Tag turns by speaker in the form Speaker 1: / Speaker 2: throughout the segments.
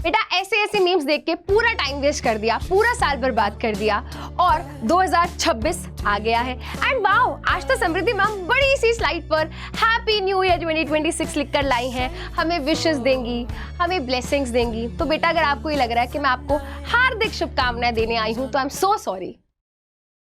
Speaker 1: बेटा ऐसे ऐसे मीम्स देख के पूरा टाइम वेस्ट कर दिया, पूरा साल बर्बाद कर दिया और 2026 आ गया है। एंड वाओ, आज तो समृद्धि मैम बड़ी सी स्लाइड पर हैप्पी न्यू ईयर 2026 लिखकर लाई हैं, हमें विशेस देंगी, हमें ब्लेसिंग्स देंगी। तो बेटा अगर आपको ये लग रहा है कि मैं आपको हार्दिक शुभकामनाएं देने आई हूं तो आई एम सो सॉरी,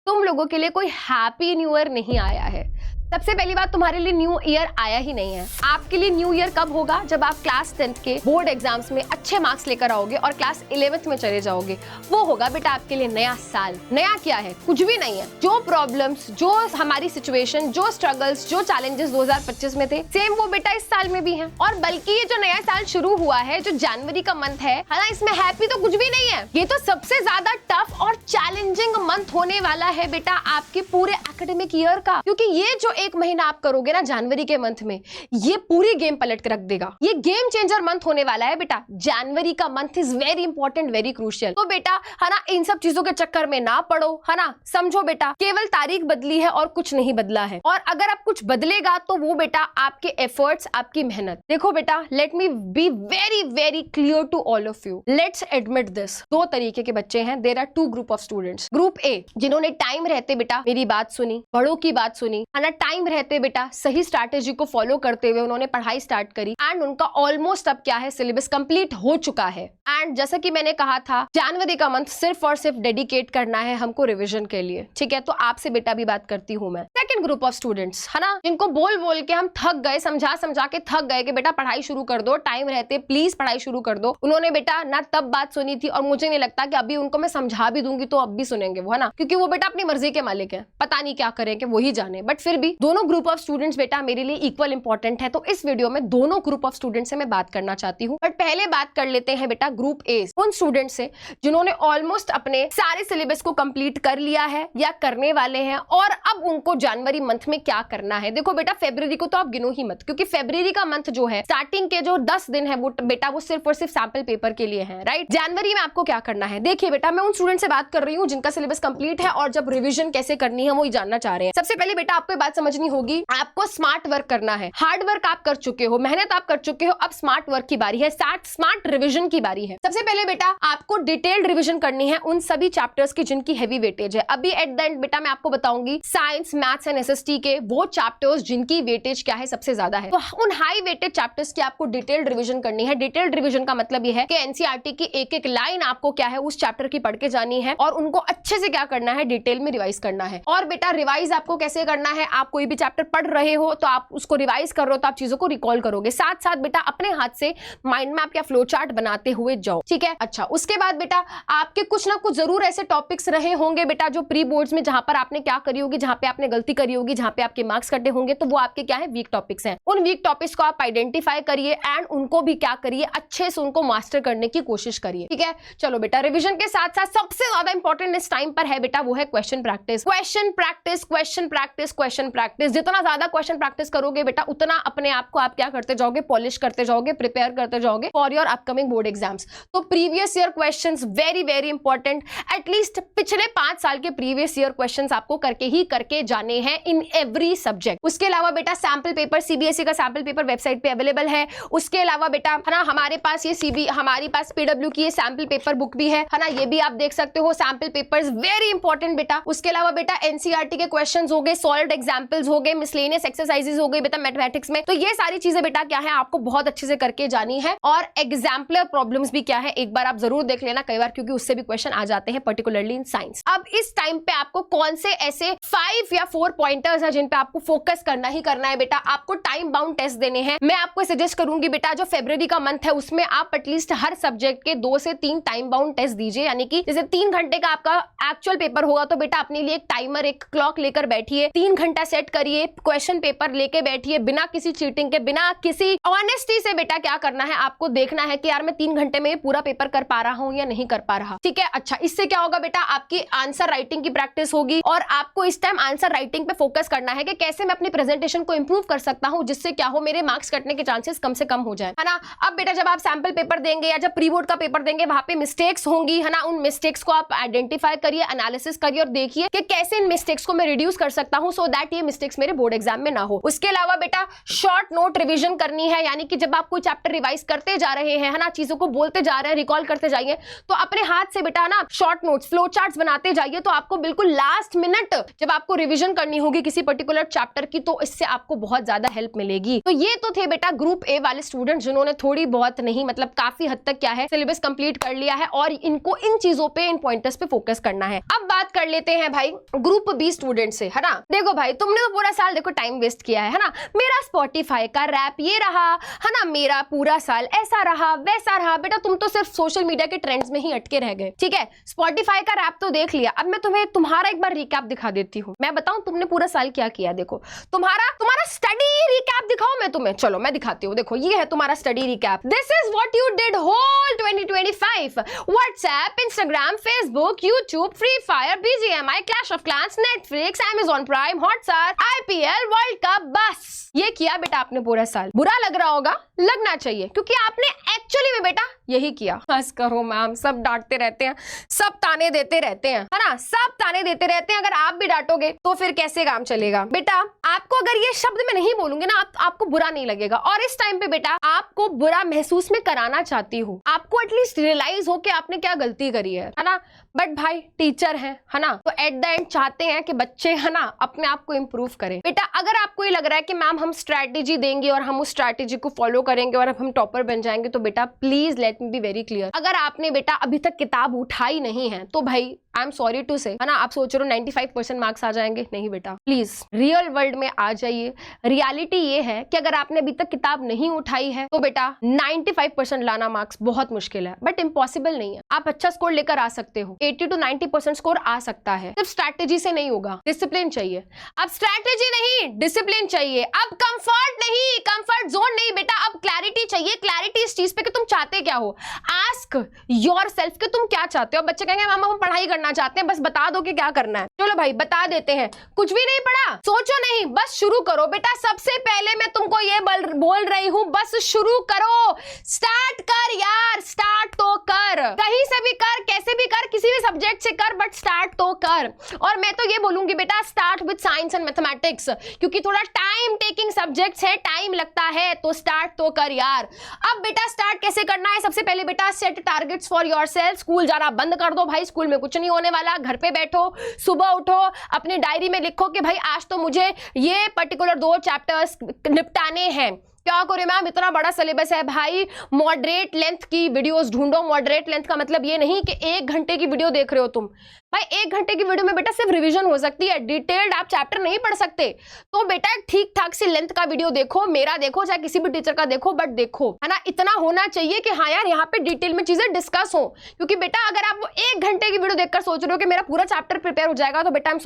Speaker 1: तुम लोगों के लिए कोई हैप्पी न्यू ईयर नहीं आया है। सबसे पहली बात, तुम्हारे लिए न्यू ईयर आया ही नहीं है। आपके लिए न्यू ईयर कब होगा? जब आप क्लास 10th के बोर्ड एग्जाम्स में अच्छे मार्क्स लेकर आओगे और क्लास 11th में चले जाओगे, वो होगा बेटा आपके लिए नया साल। नया क्या है? कुछ भी नहीं है। जो प्रॉब्लम्स, जो हमारी सिचुएशन, जो स्ट्रगल्स, जो चैलेंजेस 2025 में थे, सेम वो बेटा इस साल में भी है। और बल्कि ये जो नया साल शुरू हुआ है, जो जनवरी का मंथ है ना, इसमें हैप्पी तो कुछ भी नहीं है। ये तो सबसे ज्यादा टफ और चैलेंजिंग मंथ होने वाला है बेटा आपके पूरे एकेडमिक ईयर का, क्योंकि ये जो एक महीना आप करोगे ना जनवरी के मंथ में, ये पूरी गेम पलट कर रख देगा। ये गेम चेंजर मंथ होने वाला है बेटा। जनवरी का month is very important, very crucial. तो बेटा है ना, इन सब चीजों के चक्कर में ना पड़ो, है ना। समझो बेटा, केवल तारीख बदली है और कुछ नहीं बदला है। और अगर अब कुछ बदलेगा तो वो बेटा आपके एफर्ट्स, आपकी मेहनत। देखो बेटा, let me be very very clear to all of you, let's admit this. दो तरीके के बच्चे हैं, there are two group of students. Group A, जिन्होंने टाइम रहते बेटा मेरी बात सुनी, बड़ों की बात सुनी, है ना, टाइम रहते बेटा सही स्ट्रैटेजी को फॉलो करते हुए उन्होंने पढ़ाई स्टार्ट करी एंड उनका ऑलमोस्ट अब क्या है, सिलेबस कंप्लीट हो चुका है। एंड जैसा कि मैंने कहा था, जनवरी का मंथ सिर्फ और सिर्फ डेडिकेट करना है हमको रिवीजन के लिए, ठीक है। तो आपसे बेटा भी बात करती हूँ मैं। सेकंड ग्रुप ऑफ स्टूडेंट्स, है ना, जिनको बोल बोल के हम थक गए, समझा समझा के थक गए कि बेटा पढ़ाई शुरू कर दो, टाइम रहते प्लीज पढ़ाई शुरू कर दो। उन्होंने बेटा ना तब बात सुनी थी और मुझे नहीं लगता कि अभी उनको मैं समझा भी दूंगी तो अब भी सुनेंगे वो, है ना, क्योंकि वो बेटा अपनी मर्जी के मालिक है, पता नहीं क्या करेंगे वही जाने। बट फिर भी दोनों ग्रुप ऑफ स्टूडेंट्स बेटा मेरे लिए इक्वल इंपॉर्टेंट है। तो इस वीडियो में दोनों ग्रुप ऑफ स्टूडेंट से मैं बात करना चाहती हूँ। बट पहले बात कर लेते हैं बेटा ग्रुप ए, उन स्टूडेंट से जिन्होंने ऑलमोस्ट अपने सारे सिलेबस को कंप्लीट कर लिया है या करने वाले हैं और अब उनको जनवरी मंथ में क्या करना है। देखो बेटा, फरवरी को तो आप गिनो ही मत, क्योंकि फरवरी का मंथ जो है, स्टार्टिंग के जो 10 दिन है वो बेटा वो सिर्फ और सिर्फ सैंपल पेपर के लिए है, राइट। जनवरी में आपको क्या करना है? देखिए बेटा, मैं उन स्टूडेंट से बात कर रही हूँ जिनका सिलेबस कंप्लीट है और जब रिविजन कैसे करनी है वो ही जानना चाह रहे हैं। सबसे पहले बेटा आपको बात समझनी होगी, आपको स्मार्ट वर्क करना है। हार्ड वर्क आप कर चुके हो, मेहनत आप कर चुके हो, अब स्मार्ट वर्क की बारी है, स्मार्ट रिवीजन की बारी है। सबसे पहले बेटा आपको डिटेल्ड रिवीजन करनी है उन सभी चैप्टर्स की जिनकी हेवी वेटेज है। अभी एट द एंड बेटा मैं आपको बताऊंगी साइंस, मैथ्स एंड एसएसटी के वो चैप्टर्स जिनकी वेटेज क्या है, सबसे ज्यादा है। तो उन हाई वेटेज चैप्टर्स की आपको डिटेल्ड रिवीजन करनी है। डिटेल्ड रिवीजन का मतलब यह है कि एनसीईआरटी की एक एक लाइन आपको क्या है उस चैप्टर की पढ़ के जानी है और उनको अच्छे से क्या करना है, डिटेल में रिवाइज करना है। और बेटा रिवाइज आपको कैसे करना है, आप कोई भी चैप्टर पढ़ रहे हो तो आप उसको रिवाइज कर रहे हो तो आप चीजों को रिकॉल करोगे, साथ साथ बेटा अपने हाथ से माइंड मैप या फ्लो चार्ट बनाते हुए जाओ, ठीक है। अच्छा, उसके बाद बेटा आपके कुछ ना कुछ जरूर ऐसे टॉपिक्स रहे होंगे बेटा जो प्री बोर्ड्स में जहां पर आपने क्या करी होगी, जहां पे आपने गलती करी होगी, जहां पे आपके मार्क्स कटे होंगे, तो वो आपके क्या है, वीक टॉपिक्स हैं। उन वीक टॉपिक्स को आप आइडेंटिफाई करिए एंड उनको भी क्या करिए, अच्छे से उनको मास्टर करने की कोशिश करिए, ठीक है। चलो बेटा, रिविजन के साथ साथ सबसे ज्यादा इंपॉर्टेंट इस टाइम पर है बेटा वो है question practice. Question practice, question practice, question practice. जितना ज्यादा क्वेश्चन प्रैक्टिस करोगे बेटा उतना अपने आप को आप क्या करते जाओगे, पॉलिश करते जाओगे, प्रिपेयर करते जाओगे for your upcoming board exams. तो previous year questions very very important, at least पिछले 5 साल के प्रीवियस ईयर क्वेश्चंस आपको करके जाने हैं इन एवरी सब्जेक्ट। उसके अलावा बेटा सैंपल पेपर, सीबीएसई का सैंपल पेपर वेबसाइट पे अवेलेबल है। उसके अलावा बेटा है ना हमारे पास ये हमारे पास पीडब्ल्यू की ये सैंपल पेपर बुक भी है ना, ये भी आप देख सकते हो। सैंपल पेपर्स वेरी इंपॉर्टेंट बेटा। उसके अलावा बेटा एनसीईआरटी के क्वेश्चंस हो गए, सॉल्व्ड एग्जांपल्स हो गए, मिसलेनियस एक्सरसाइजेस हो गई बेटा मैथमेटिक्स में। तो ये सारी चीजें बेटा क्या है आपको बहुत अच्छे से करके जानी है। और एग्जाम्पलर प्रॉब्लम्स भी क्या है एक बार आप जरूर देख लेना कई बार, क्योंकि उससे भी क्वेश्चन आ जाते हैं पर्टिकुलरली इन साइंस। अब इस टाइम पे आपको कौन से ऐसे 5 या 4 पॉइंटर्स हैं जिन पे आपको फोकस करना ही करना है बेटा। आपको टाइम बाउंड टेस्ट देने हैं। मैं आपको सजेस्ट करूंगी बेटा जो फरवरी का मंथ है उसमें आप एटलीस्ट हर सब्जेक्ट के 2 से 3 टाइम बाउंड टेस्ट दीजिए, यानी कि जैसे 3 घंटे का आपका एक्चुअल पेपर होगा तो बेटा अपने लिए एक टाइमर, एक क्लॉक लेकर बैठिए, 3 घंटा सेट करिए, क्वेश्चन पेपर लेके बैठिए, बिना किसी चीटिंग के, बिना किसी ऑनेस्टी से बेटा क्या करना है आपको देखना है कि यार मैं 3 घंटे में पूरा पेपर कर पा रहा हूं या नहीं कर पा रहा, ठीक है। अच्छा, इससे क्या होगा बेटा आपकी आंसर राइटिंग की प्रैक्टिस होगी और आपको इस टाइम आंसर राइटिंग पे फोकस करना है कि कैसे मैं अपनी प्रेजेंटेशन को इंप्रूव कर सकता हूं जिससे क्या हो मेरे मार्क्स कटने के चांसेस कम से कम हो जाए, है ना। अब बेटा जब आप सैंपल पेपर देंगे या जब प्री बोर्ड का पेपर देंगे वहां पे मिस्टेक्स होंगी, है ना। उन मिस्टेक्स को आप आइडेंटिफाई करिए, एनालिसिस करिए और देखिए कि कैसे इन मिस्टेक्स को मैं रिड्यूस कर सकता हूं सो दैट ये मिस्टेक्स मेरे बोर्ड एग्जाम में ना हो। उसके अलावा बेटा शॉर्ट नोट रिवीजन करनी है, यानी कि जब आप कोई चैप्टर रिवाइज करते जा रहे हैं, है ना, चीजों को बोलते जा रहे हैं, रिकॉल करते जाइए, तो अपने हाथ से बेटा ना शॉर्ट नोट्स, फ्लो चार्ट्स बनाते जाइए। तो आपको बिल्कुल लास्ट मिनट जब आपको रिवीजन करनी होगी किसी पर्टिकुलर चैप्टर की, तो इससे आपको बहुत ज्यादा हेल्प मिलेगी। तो ये तो थे बेटा ग्रुप ए वाले स्टूडेंट जिन्होंने थोड़ी बहुत नहीं, मतलब काफी हद तक क्या है, सिलेबस कंप्लीट कर लिया है और इनको इन चीजों पे, इन पॉइंटर्स पे फोकस करना है। अब बात कर लेते हैं भाई ग्रुप बी स्टूडेंट से, है ना। देखो भाई, तुमने तो पूरा साल देखो टाइम वेस्ट किया है ना। मेरा स्पॉटिफाई का रैप ये रहा, है ना, मेरा पूरा साल ऐसा रहा वैसा रहा। बेटा तुम तो सिर्फ सोशल मीडिया के ट्रेंड्स में ही अटके रह गए, ठीक है। स्पॉटिफाई का रैप तो देख लिया, अब मैं तुम्हें तुम्हारा एक बार रिकैप दिखा देती हूँ। मैं बताऊं तुमने पूरा साल क्या किया। देखो तुम्हारा स्टडी रिकैप दिखाओ मैं तुम्हें, चलो मैं दिखाती हूँ। देखो ये है तुम्हारा study recap. This is what you did whole 2025। WhatsApp, Instagram, Facebook, YouTube, Free Fire, BGMI, Clash of Clans, Netflix, Amazon Prime, Hotstar, IPL, world cup, बस ये किया बेटा आपने पूरा साल। बुरा लग रहा होगा, लगना चाहिए, क्योंकि आपने एक्चुअली में बेटा यही किया। बस करो मैम, सब डांटते रहते हैं, सब ताने देते रहते हैं, है ना, सब ताने देते रहते हैं। अगर आप भी डांटोगे तो फिर कैसे काम चलेगा। बेटा आपको अगर ये शब्द में नहीं बोलूंगे ना, आपको बुरा नहीं लगेगा। और इस टाइम पे बेटा आपको बुरा महसूस में कराना चाहती हूँ, आपको एटलीस्ट रियलाइज हो कि आपने क्या गलती करी है ना। बट भाई टीचर है ना, तो एट द एंड चाहते हैं कि बच्चे, है ना, अपने आप को इंप्रूव करें। बेटा अगर आपको ये लग रहा है कि मैम हम स्ट्रैटेजी देंगे और हम उस स्ट्रैटेजी को फॉलो करेंगे और अब हम टॉपर बन जाएंगे, तो बेटा please let me be very clear, अगर आपने बेटा अभी तक किताब उठाई नहीं है तो भाई आई एम सॉरी टू से, है ना, आप सोच रहे हो 95% मार्क्स आ जाएंगे, नहीं बेटा, प्लीज रियल वर्ल्ड में आ जाइए। रियलिटी ये है कि अगर आपने अभी तक किताब नहीं उठाई है तो बेटा 95% लाना मार्क्स बहुत मुश्किल है, बट इम्पॉसिबल नहीं है। आप अच्छा स्कोर लेकर आ सकते हो, 80 to 90% स्कोर आ सकता है। सिर्फ स्ट्रैटेजी से नहीं होगा, डिसिप्लिन चाहिए। अब स्ट्रैटेजी नहीं, डिसिप्लिन चाहिए। अब कंफर्ट नहीं, कंफर्ट जोन नहीं बेटा, अब क्लैरिटी चाहिए। क्लैरिटी इस चीज पे कि तुम चाहते क्या हो। आस्क योरसेल्फ कि तुम क्या चाहते हो। बच्चे कहेंगे मामा हम पढ़ाई करना चाहते हैं, बस बता दो कि क्या करना है। चलो भाई बता देते हैं। कुछ भी नहीं पढ़ा, सोचो नहीं, बस शुरू करो बेटा। सबसे पहले मैं तुमको ये बोल रही हूं, बस शुरू करो, स्टार्ट कर यार, स्टार्ट तो कर, कहीं से भी कर, कैसे भी कर, किसी भी सब्जेक्ट से कर, बट स्टार्ट तो कर। और मैं तो ये बोलूंगी बेटा start with science and mathematics, क्योंकि थोड़ा टाइम टेकिंग सब्जेक्ट्स है, टाइम लगता है, तो स्टार्ट तो कर यार। अब बेटा स्टार्ट कैसे करना है। सबसे पहले बेटा set targets for yourself. School जाना बंद कर दो भाई, स्कूल में कुछ नहीं होने वाला। घर पे बैठो, सुबह उठो, अपनी डायरी में लिखो कि भाई आज तो मुझे ये पर्टिकुलर 2 चैप्टर्स निपटाने हैं। क्या करें मैम, इतना बड़ा सिलेबस है भाई। मॉडरेट लेंथ की वीडियोस ढूंढो। मॉडरेट लेंथ का मतलब ये नहीं कि 1 घंटे की वीडियो देख रहे हो तुम भाई। 1 घंटे की वीडियो में बेटा सिर्फ रिवीजन हो सकती है, डिटेल्ड आप चैप्टर नहीं पढ़ सकते। तो बेटा ठीक ठाक सी लेंथ का वीडियो देखो, मेरा देखो चाहे किसी भी टीचर का देखो, बट देखो, है ना, इतना होना चाहिए कि हाँ यार यहाँ पे डिटेल में चीजें डिस्कस हो। क्योंकि बेटा अगर आप वो 1 घंटे की वीडियो देखकर सोच रहे हो कि मेरा पूरा चैप्टर प्रिपेयर हो जाएगा, तो बेटा आई एम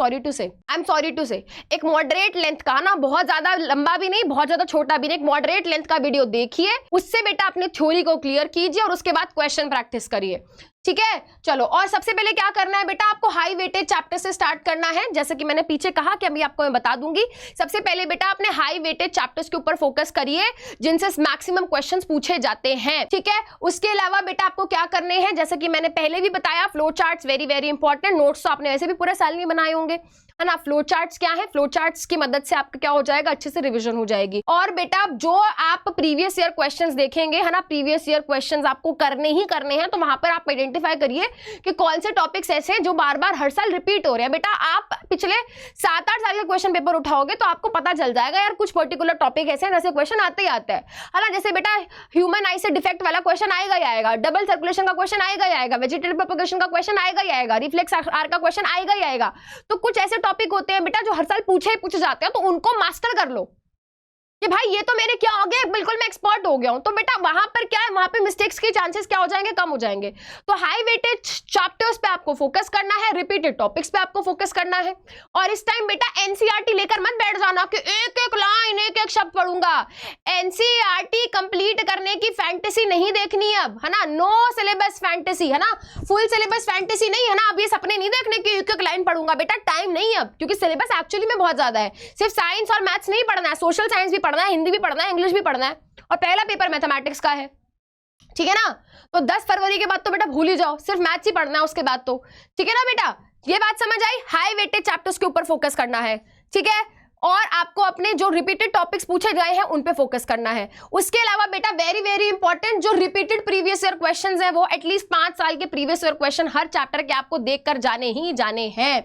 Speaker 1: सॉरी टू से एक मॉडरेट लेंथ का ना, बहुत ज्यादा लंबा भी नहीं, बहुत ज्यादा छोटा भी नहीं, एक मॉडरेट लेंथ का वीडियो देखिए, उससे बेटा अपने थ्योरी को क्लियर कीजिए और उसके बाद क्वेश्चन प्रैक्टिस करिए, ठीक है। चलो, और सबसे पहले क्या करना है बेटा, आपको हाई वेटेज चैप्टर से स्टार्ट करना है। जैसे कि मैंने पीछे कहा कि अभी आपको मैं बता दूंगी। सबसे पहले बेटा अपने हाई वेटेज चैप्टर्स के ऊपर फोकस करिए जिनसे मैक्सिमम क्वेश्चंस पूछे जाते हैं, ठीक है। उसके अलावा बेटा आपको क्या करने हैं, जैसे कि मैंने पहले भी बताया, flow charts very very important. Notes तो आपने वैसे भी पूरे साल नहीं बनाए होंगे, है ना। फ्लो चार्ट्स क्या है, फ्लो चार्ट्स की मदद से आपका क्या हो जाएगा, अच्छे से रिवीजन हो जाएगी। और बेटा जो आप प्रीवियस ईयर क्वेश्चंस देखेंगे, है ना, प्रीवियस ईयर क्वेश्चंस आपको करने ही करने हैं, तो वहां पर आप आइडेंटिफाई करिए कि कौन से टॉपिक्स ऐसे हैं जो बार बार हर साल रिपीट हो रहे हैं। बेटा आप पिछले 7-8 साल का क्वेश्चन पेपर उठाओगे तो आपको पता चल जाएगा यार कुछ पर्टिकुलर टॉपिक ऐसे हैं जैसे क्वेश्चन आते ही आता है ना। जैसे बेटा ह्यूमन आई से डिफेक्ट वाला क्वेश्चन आएगा ही आएगा, डबल सर्कुलेशन का क्वेश्चन आएगा ही आएगा, वेजिटेटिव प्रोपगेशन का क्वेश्चन आएगा ही आएगा, रिफ्लेक्स आर का क्वेश्चन आएगा ही आएगा। तो कुछ ऐसे टॉपिक होते हैं बेटा जो हर साल पूछे जाते हैं, तो उनको मास्टर कर लो कि भाई ये तो मेरे क्या हो गया, बिल्कुल मैं एक्सपर्ट हो गया हूं। तो बेटा वहां पर क्या है, वहां पे मिस्टेक्स के चांसेस क्या हो जाएंगे, कम हो जाएंगे। तो हाई वेटेज चैप्टर्स पे आपको फोकस करना है, रिपीटेड टॉपिक्स पे आपको फोकस करना है। और इस टाइम बेटा एनसीईआरटी लेकर मत बैठ जाना कि एक एक लाइन एक एक शब्द पढ़ूंगा। एनसीईआरटी कंप्लीट करने की फैंटेसी नहीं देखनी अब, है ना। नो सिलेबस फैंटेसी, है ना, फुल सिलेबस फैंटेसी नहीं, है ना। अब ये सपने नहीं देखने की एक एक लाइन पढ़ूंगा, बेटा टाइम नहीं अब, क्योंकि सिलेबस एक्चुअली में बहुत ज्यादा है। सिर्फ साइंस और मैथ्स नहीं पढ़ना है, सोशल साइंस भी पढ़ना है, हिंदी भी पढ़ना है, इंग्लिश भी पढ़ना है, और पहला पेपर मैथमेटिक्स का है, ठीक है ना। तो 10 फरवरी के बाद तो बेटा भूल ही जाओ, सिर्फ मैथ्स ही पढ़ना है उसके बाद तो, ठीक है ना बेटा। ये बात समझ आई, हाई वेटेज चैप्टर्स के ऊपर फोकस करना है, ठीक है। और आपको अपने जो रिपीटेड टॉपिक्स पूछे गए हैं उन पे फोकस करना है। उसके अलावा बेटा वेरी वेरी इंपॉर्टेंट, जो रिपीटेड प्रीवियस ईयर क्वेश्चंस हैं वो एटलीस्ट 5 साल के प्रीवियस ईयर क्वेश्चन हर चैप्टर के आपको देखकर जाने ही जाने हैं।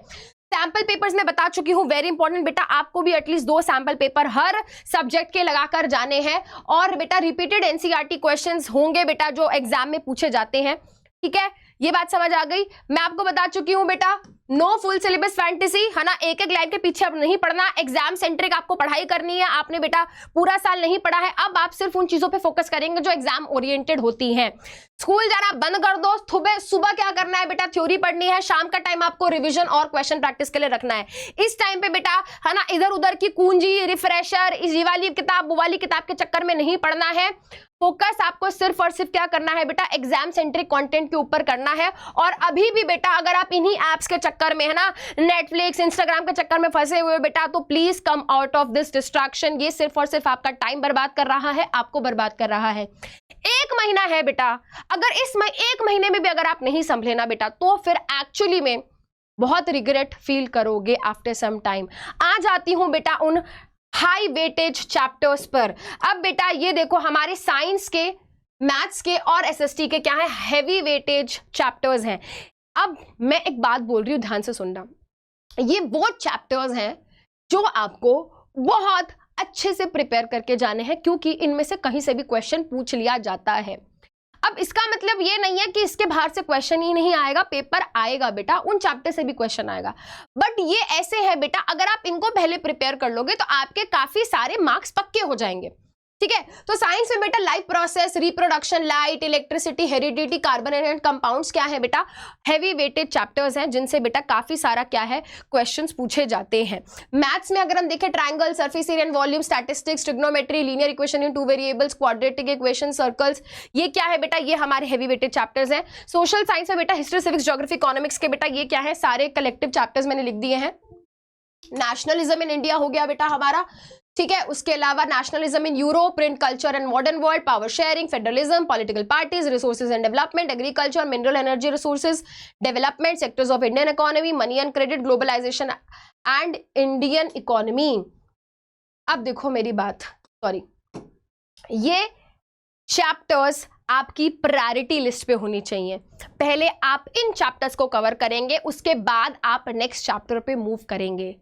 Speaker 1: सैंपल पेपर्स में बता चुकी हूं, वेरी इंपॉर्टेंट बेटा, आपको भी एटलीस्ट 2 सैंपल पेपर हर सब्जेक्ट के लगाकर जाने हैं। और बेटा रिपीटेड एनसीईआरटी क्वेश्चंस होंगे बेटा जो एग्जाम में पूछे जाते हैं, ठीक है, ये बात समझ आ गई। मैं आपको बता चुकी हूं बेटा, नो फुल सिलेबस फैंटेसी, है ना, एक एक लाइन के पीछे अब नहीं पढ़ना, एग्जाम सेंट्रिक आपको पढ़ाई करनी है। आपने बेटा पूरा साल नहीं पढ़ा है, अब आप सिर्फ उन चीजों पे फोकस करेंगे जो एग्जाम ओरिएंटेड होती हैं। स्कूल जाना बंद कर दो, सुबह क्या करना है बेटा, थ्योरी पढ़नी है, शाम का टाइम आपको रिवीजन और क्वेश्चन प्रैक्टिस के लिए रखना है। इस टाइम पे बेटा, है ना, इधर उधर की कुंजी, रिफ्रेशर, ये वाली किताब वो वाली किताब के चक्कर में नहीं पढ़ना है। फोकस आपको सिर्फ और सिर्फ क्या करना है बेटा, एग्जाम सेंट्रिक कंटेंट के ऊपर करना है। और अभी भी बेटा अगर आप इन्हीं एप्स के चक्कर में, है ना, नेटफ्लिक्स इंस्टाग्राम के चक्कर में फंसे हुए बेटा, तो please come out of this distraction. ये सिर्फ और सिर्फ आपका टाइम बर्बाद कर रहा है, आपको बर्बाद कर रहा है। 1 महीना है बेटा, अगर इस 1 महीने में भी अगर आप नहीं संभले ना बेटा, तो फिर एक्चुअली में बहुत रिग्रेट फील करोगे आफ्टर सम टाइम। आ जाती हूं बेटा उन हाई वेटेज चैप्टर्स पर। अब बेटा ये देखो, हमारे साइंस के, मैथ्स के और एसएसटी के क्या है, हैवी वेटेज चैप्टर्स हैं। अब मैं एक बात बोल रही हूं, ध्यान से सुनना, ये वो चैप्टर्स हैं जो आपको बहुत अच्छे से प्रिपेयर करके जाने हैं, क्योंकि इनमें से कहीं से भी क्वेश्चन पूछ लिया जाता है। अब इसका मतलब ये नहीं है कि इसके बाहर से क्वेश्चन ही नहीं आएगा, पेपर आएगा बेटा, उन चैप्टर से भी क्वेश्चन आएगा। बट ये ऐसे है बेटा, अगर आप इनको पहले प्रिपेयर कर लोगे तो आपके काफी सारे मार्क्स पक्के हो जाएंगे, ठीक है। तो साइंस में बेटा life process, reproduction, light, electricity, heredity, carbon element, compounds क्या है बेटा, हैवी वेटेड चैप्टर्स हैं जिनसे बेटा काफी सारा क्या है, क्वेश्चंस पूछे जाते हैं। मैथ्स में अगर हम देखें, triangle, surface area and volume, statistics, trigonometry, linear equation in 2 variables, quadratic equation, circles, ये क्या है बेटा, ये हमारे हैवी वेटेड चैप्टर्स हैं। सोशल साइंस में बेटा हिस्ट्री, सिविक्स, ज्योग्राफी, इकोनॉमिक्स के बेटा ये क्या है, सारे कलेक्टिव चैप्टर्स मैंने लिख दिए हैं। नेशनलिज्म इन इंडिया हो गया बेटा हमारा, ठीक है। उसके अलावा nationalism in Europe, print culture and modern world, power sharing, federalism, political parties, resources and development, agriculture, mineral energy resources, development, sectors of Indian economy, money and credit, globalisation and Indian economy. अब देखो मेरी बात, sorry, ये chapters आपकी priority list पे होनी चाहिए। पहले आप इन चैप्टर्स को कवर करेंगे, उसके बाद आप नेक्स्ट चैप्टर पे मूव करेंगे,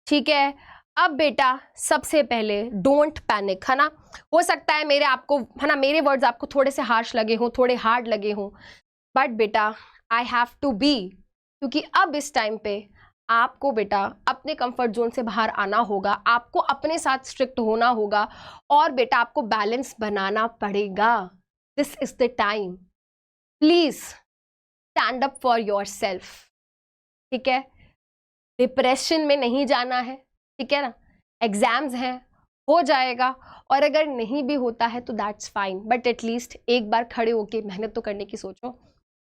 Speaker 1: ठीक है। अब बेटा सबसे पहले डोंट पैनिक, है ना, हो सकता है मेरे आपको, है ना, मेरे वर्ड्स आपको थोड़े से हार्श लगे हों, थोड़े हार्ड लगे हों, बट बेटा आई हैव टू बी, क्योंकि अब इस टाइम पे आपको बेटा अपने कंफर्ट जोन से बाहर आना होगा, आपको अपने साथ स्ट्रिक्ट होना होगा और बेटा आपको बैलेंस बनाना पड़ेगा। This is the time, please stand up for your self, ठीक है। डिप्रेशन में नहीं जाना है, ठीक है ना, एग्जाम्स हैं, हो जाएगा, और अगर नहीं भी होता है तो दैट्स फाइन, बट एटलीस्ट एक बार खड़े होके मेहनत तो करने की सोचो,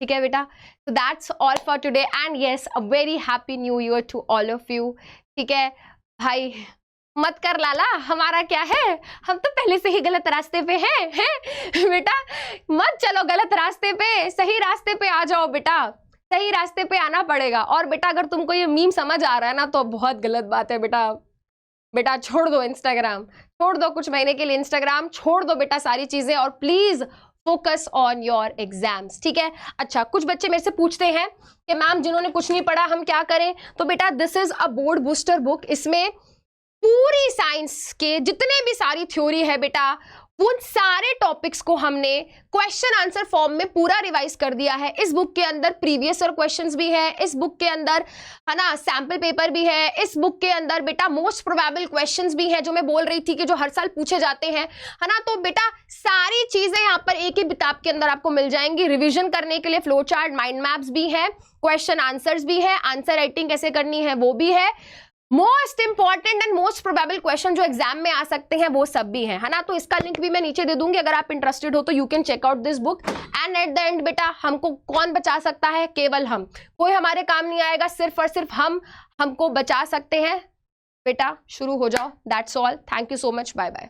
Speaker 1: ठीक है बेटा। तो that's all for today and yes, a very happy new year to all of you, ठीक है भाई। मत कर लाला, हमारा क्या है, हम तो पहले से ही गलत रास्ते पे हैं बेटा, मत चलो गलत रास्ते पे, सही रास्ते पे आ जाओ बेटा, सही रास्ते पे आना पड़ेगा। और बेटा अगर तुमको ये मीम समझ आ रहा है ना तो बहुत गलत बात है बेटा, बेटा छोड़ दो इंस्टाग्राम, छोड़ दो कुछ महीने के लिए इंस्टाग्राम, छोड़ दो बेटा सारी चीजें, और please focus on your exams, ठीक है। अच्छा, कुछ बच्चे मेरे से पूछते हैं कि मैम जिन्होंने कुछ नहीं पढ़ा हम क्या करें, तो बेटा this is a board booster book, इसमें पूरी साइंस के जितने भी सारी थ्योरी है बेटा, उन सारे टॉपिक्स को हमने क्वेश्चन आंसर फॉर्म में पूरा रिवाइज कर दिया है। इस बुक के अंदर प्रीवियस ईयर क्वेश्चंस भी है, इस बुक के अंदर, है ना, सैंपल पेपर भी है, इस बुक के अंदर बेटा मोस्ट प्रोबेबल क्वेश्चंस भी है, जो मैं बोल रही थी कि जो हर साल पूछे जाते हैं, है ना। तो बेटा सारी चीजें यहाँ पर एक ही किताब के अंदर आपको मिल जाएंगी। रिविजन करने के लिए फ्लो चार्ट, माइंड मैप्स भी है, क्वेश्चन आंसर्स भी है, आंसर राइटिंग कैसे करनी है वो भी है, most important and most probable question जो एग्जाम में आ सकते हैं वो सब भी है ना। तो इसका लिंक भी मैं नीचे दे दूंगी, अगर आप इंटरेस्टेड हो तो you can check out this book. And at the end बेटा हमको कौन बचा सकता है, केवल हम, कोई हमारे काम नहीं आएगा, सिर्फ और सिर्फ हम हमको बचा सकते हैं। बेटा शुरू हो जाओ, that's all, thank you so much, bye bye.